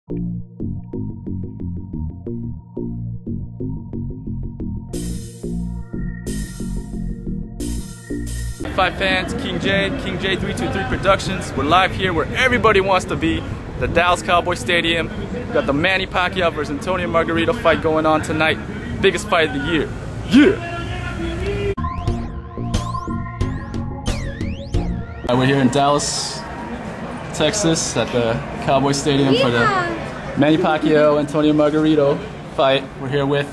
Fight fans, King J 323 Productions. We're live here where everybody wants to be, the Dallas Cowboys Stadium. We got the Manny Pacquiao versus Antonio Margarito fight going on tonight. Biggest fight of the year. Yeah! We're here in Dallas, Texas at the Cowboys Stadium for the Manny Pacquiao Antonio Margarito fight. We're here with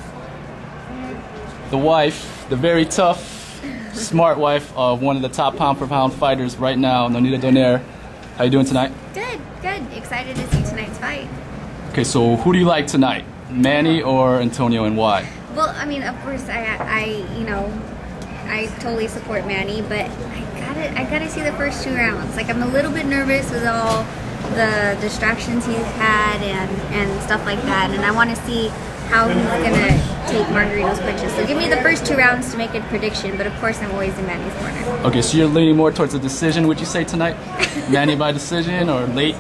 the wife, the very tough, smart wife of one of the top pound-for-pound fighters right now, Nonito Donaire. How you doing tonight? Good, good. Excited to see tonight's fight. Okay, so who do you like tonight, Manny or Antonio, and why? Well, I mean, of course, I totally support Manny, but I gotta see the first 2 rounds. Like, I'm a little bit nervous with all the distractions he's had and stuff like that, and I want to see how he's gonna take Margarito's punches. So give me the first 2 rounds to make a prediction, but of course I'm always in Manny's corner. Okay, so you're leaning more towards a decision, would you say, tonight? Manny by decision or late?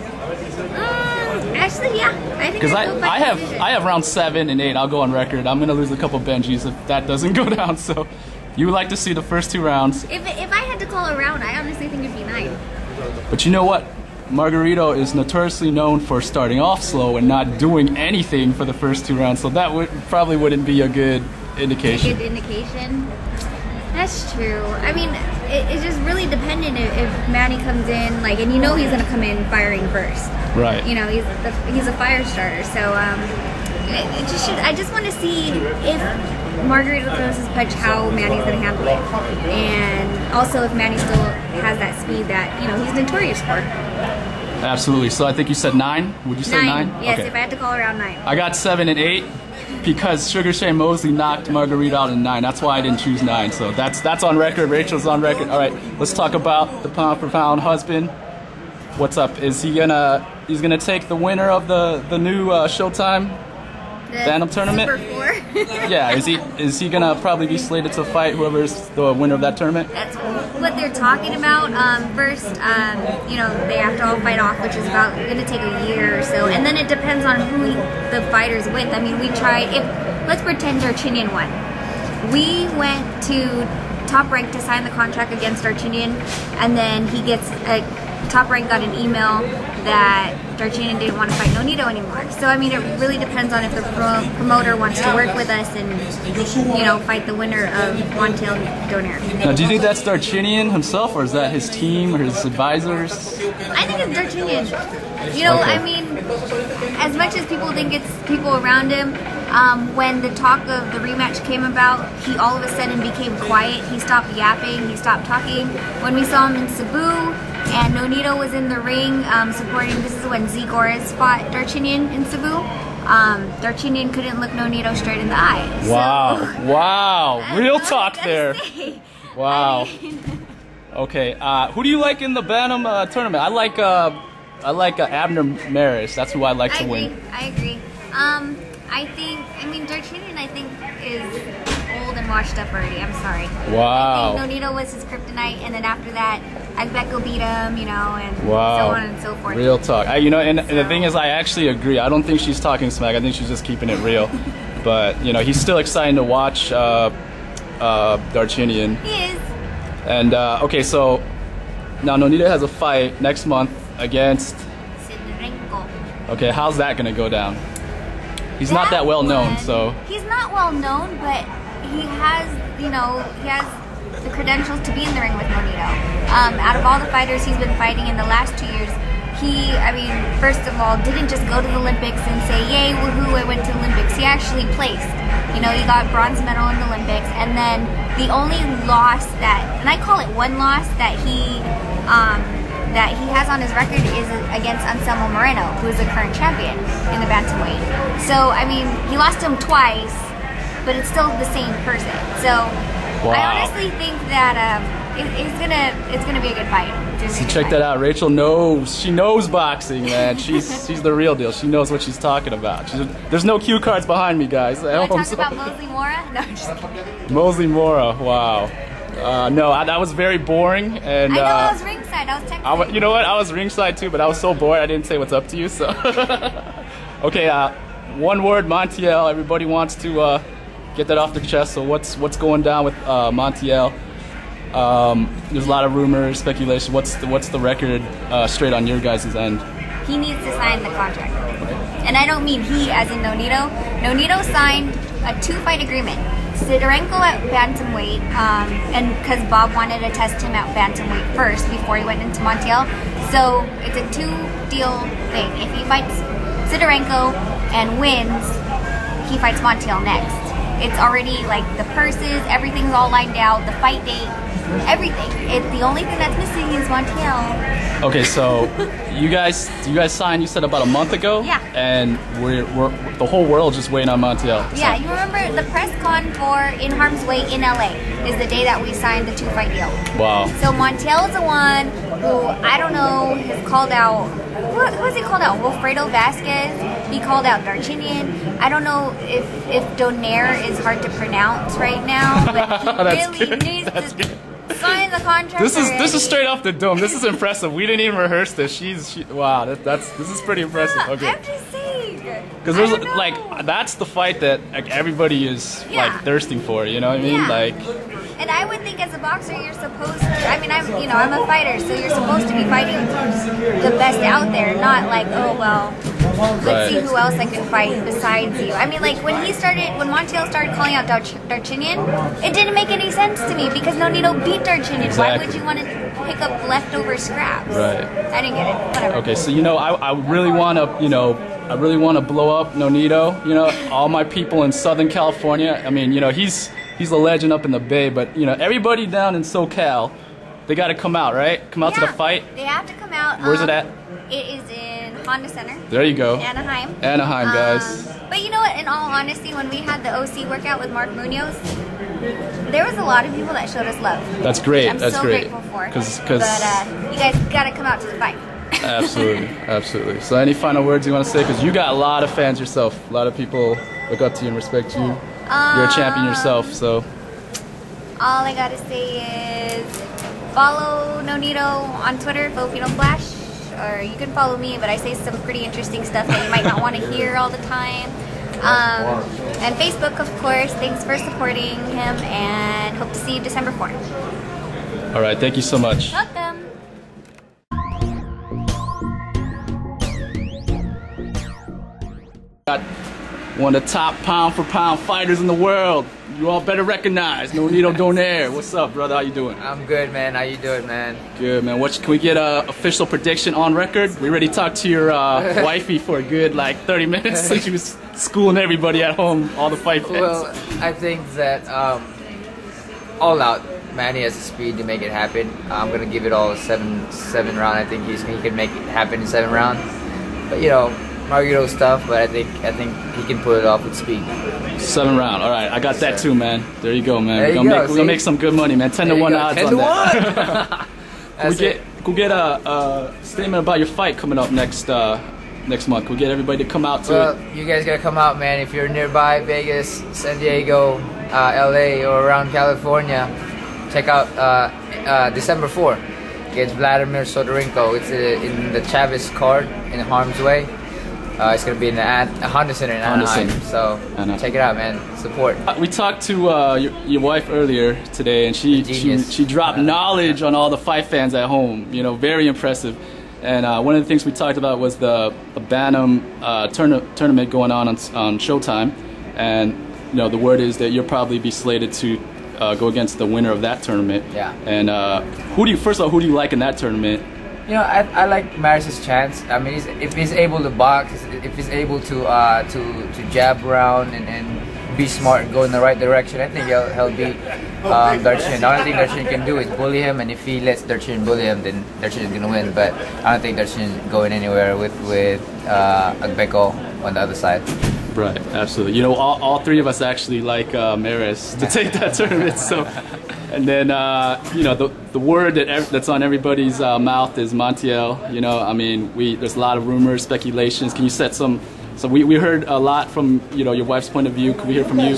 Actually, yeah. I think because I have round 7 and 8. I'll go on record. I'm gonna lose a couple Benjis if that doesn't go down. So you would like to see the first 2 rounds. If I had to call a round, I honestly think it'd be 9. But you know what? Margarito is notoriously known for starting off slow and not doing anything for the first 2 rounds, so that probably wouldn't be a good indication. A good indication? That's true. I mean, it's just really dependent if Manny comes in, like, and you know he's going to come in firing first. Right. You know, he's a fire starter, so I just want to see if Margarito throws his punch, how Manny's going to handle it. And also if Manny still has that speed that, you know, he's notorious for. Absolutely. So I think you said 9? Would you say 9? Yes, okay. If I had to call around 9. I got 7 and 8 because Sugar Shane Mosley knocked Margarito out in 9. That's why I didn't choose 9. So that's on record. Rachel's on record. All right, let's talk about the pound-for-pound husband. What's up? Is he's gonna take the winner of the new Showtime Bantam tournament? Super 4. Yeah, is he gonna probably be slated to fight whoever's the winner of that tournament? That's what they're talking about. First, you know, they have to all fight off, which is about gonna take a year or so, and then it depends on who the fighter's with. I mean, we tried. Let's pretend Darchinyan won. We went to Top Rank to sign the contract against Darchinyan, and then he gets Top Rank got an email that Darchinyan didn't want to fight Nonito anymore. So I mean, it really depends on if the promoter wants to work with us and, you know, fight the winner of Montel Donaire. Now, do you think that's Darchinyan himself, or is that his team or his advisors? I think it's Darchinyan. You know, okay. I mean, as much as people think it's people around him, when the talk of the rematch came about, he all of a sudden became quiet. He stopped yapping. He stopped talking. When we saw him in Cebu, and Nonito was in the ring supporting. This is when Zigores fought Darchinyan in Cebu. Darchinyan couldn't look Nonito straight in the eye. Wow! So, wow! Real talk there. Say. Wow. I mean, okay. Who do you like in the Bantam tournament? I like Abner Maris. That's who I like to win. I agree. I mean, Darchinyan, I think, is old and washed up already. I'm sorry. Wow. I think Nonito was his kryptonite, and then after that, Agbeko beat him, you know, and wow. so on and so forth. Real talk. You know, and the thing is, I actually agree. I don't think she's talking smack. I think she's just keeping it real. But, you know, he's still exciting to watch Darchinyan. He is. And, okay, so now Nonito has a fight next month against... Sidrenko. Okay, how's that going to go down? He's not that well known, so... He's not well known, but he has, you know, he has the credentials to be in the ring with Nonito. Out of all the fighters he's been fighting in the last 2 years, he, I mean, first of all, didn't just go to the Olympics and say, yay, woohoo, I went to the Olympics. He actually placed. You know, he got bronze medal in the Olympics, and then the only loss that, and I call it one loss, that he has on his record is against Anselmo Moreno, who is the current champion in the bantamweight. So, I mean, he lost to him twice, but it's still the same person. So, wow. I honestly think that it's gonna be a good fight. So check that out. Rachel knows. She knows boxing, man. She's the real deal. She knows what she's talking about. There's no cue cards behind me, guys. Want to talk about Mosley Mora? No, I'm just kidding. Mosley Mora. Wow. No, that was very boring. And I know, I was ringside. I was texting. You know what? I was ringside too, but I was so bored I didn't say what's up to you. So. Okay, one word, Montiel. Everybody wants to get that off their chest. So what's going down with Montiel? There's a lot of rumors, speculation. What's the record straight on your guys' end? He needs to sign the contract. And I don't mean he as in Nonito. Nonito signed a 2-fight agreement. Sidorenko at bantamweight, and because Bob wanted to test him at bantamweight first before he went into Montiel. So it's a 2-deal thing. If he fights Sidorenko and wins, he fights Montiel next. It's already like the purses, everything's all lined out, the fight date, everything. The only thing that's missing is Montiel. Okay, so you guys signed, you said, about a month ago? Yeah. And we're the whole world just waiting on Montiel. Yeah, you remember the press con for In Harm's Way in LA is the day that we signed the 2-fight deal. Wow. So Montiel is the one who, I don't know, has called out, what has he called out? Wilfredo Vasquez. He called out Darchinian. I don't know if Donaire is hard to pronounce right now, but he really needs to sign the contract. This is straight off the dome. This is impressive. We didn't even rehearse this. Wow, this is pretty impressive. Okay. I'm just saying. Because there's like that's the fight that like everybody is like thirsting for. You know what I mean? Yeah. Like. And I would think as a boxer, you're supposed to. I mean, I'm a fighter, so you're supposed to be fighting the best out there, not like, oh well, let's see who else I can fight besides you. I mean, like when Montiel started calling out Darchinian, it didn't make any sense to me because Nonito beat Darchinian. Exactly. Why would you want to pick up leftover scraps? Right. I didn't get it. Whatever. Okay, so I really want to I really want to blow up Nonito. All my people in Southern California. I mean, he's a legend up in the Bay, but everybody down in SoCal, they got to come out, right? Come out to the fight. They have to come out. Where's it at? It is in Honda Center. There you go. Anaheim. Anaheim, guys. But you know what? In all honesty, when we had the OC workout with Mark Munoz, there was a lot of people that showed us love. That's great. That's so grateful for. But you guys got to come out to the fight. Absolutely, absolutely. So any final words you want to say? Because you got a lot of fans yourself. A lot of people look up to you and respect you. You're a champion yourself, so. All I gotta say is follow Nonito on Twitter, Filipino Flash, or you can follow me, but I say some pretty interesting stuff that you might not want to hear all the time. And Facebook, of course. Thanks for supporting him, and hope to see you December 4th. All right, thank you so much. Welcome. Got one of the top pound-for-pound fighters in the world. You all better recognize Nonito Donaire. What's up, brother? How you doing? I'm good, man. How you doing, man? Good, man. Can we get an official prediction on record? We already talked to your wifey for a good 30 minutes since she was schooling everybody at home, all the fight fans. Well, I think that all out, Manny has the speed to make it happen. I'm gonna give it all a seven round. I think he can make it happen in 7 rounds. But Margarito's tough, but I think he can pull it off with speed. 7 round. All right, I got that too, man. There you go, man. We're gonna make some good money, man. 10-1 odds 10 on to that. 1. Can we get a statement about your fight coming up next month? Can we get everybody to come out to it? You guys gotta come out, man. If you're nearby Vegas, San Diego, LA, or around California, check out December 4th against Vladimir Sidorenko. It's in the Chavez card in Harm's Way. It's going to be in the Honda Center in Anaheim, so check it out, man. Support. We talked to your wife earlier today, and she dropped knowledge on all the fight fans at home. Very impressive. And one of the things we talked about was the Bantam tournament going on Showtime, and the word is that you'll probably be slated to go against the winner of that tournament. Yeah. And who do you like in that tournament? I like Maris's chance. I mean, if he's able to box, if he's able to jab around and be smart and go in the right direction, I think he'll beat Darchinian. The only thing Darchinian can do is bully him, and if he lets Darchinian bully him, then Darchinian's gonna win. But I don't think Darchinian's going anywhere with Agbeko on the other side. Right, absolutely. All 3 of us actually like Maris to take that tournament. So. And then, the word that's on everybody's mouth is Montiel. I mean, there's a lot of rumors, speculations. Can you set some? So we heard a lot from your wife's point of view. Can we hear from you?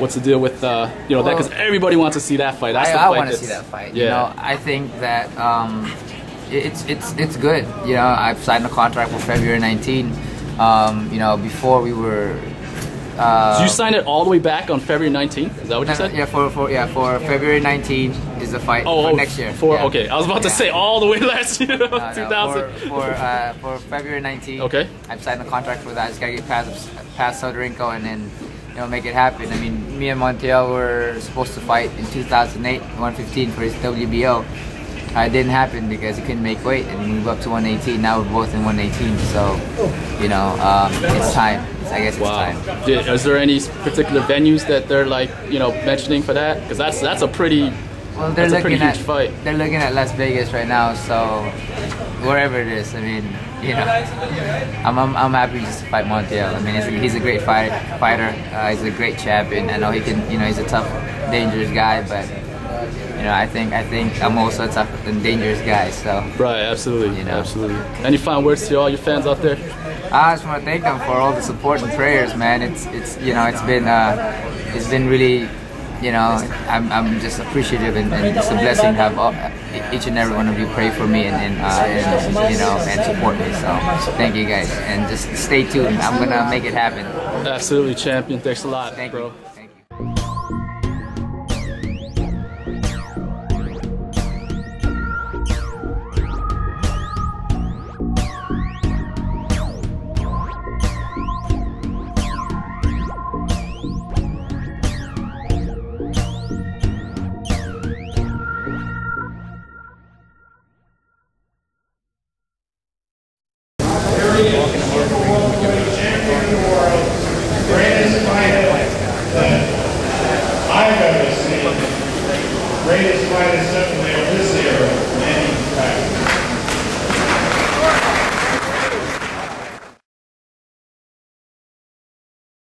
What's the deal with that? Because everybody wants to see that fight. I want to see that fight. Yeah. I think that it's good. I've signed a contract for February 19. You know, before we were. So you signed it all the way back on February 19th? Is that what you said? Yeah, for February 19th is the fight for next year. Okay, I was about to say all the way last year, 2000. For February 19th. Okay. I've signed the contract for that. I just gotta get past Soderinko and then make it happen. I mean, me and Montiel were supposed to fight in 2008, 115 for his WBO. It didn't happen because he couldn't make weight and we moved up to 118. Now we're both in 118, so it's time. I guess it's time. Is there any particular venues that they're like mentioning for that? Because that's a pretty huge fight. They're looking at Las Vegas right now, so wherever it is. I mean, I'm happy just to fight Montiel. I mean, he's a great fighter. He's a great champion. I know he can. He's a tough, dangerous guy, but. I think I'm also a tough and dangerous guy. So right, absolutely, absolutely. Any final words to all your fans out there? I just want to thank them for all the support and prayers, man. It's been really, I'm just appreciative and it's a blessing to have each and every one of you pray for me and support me. So thank you guys and just stay tuned. I'm gonna make it happen. Absolutely, champion. Thanks a lot, thank bro. You.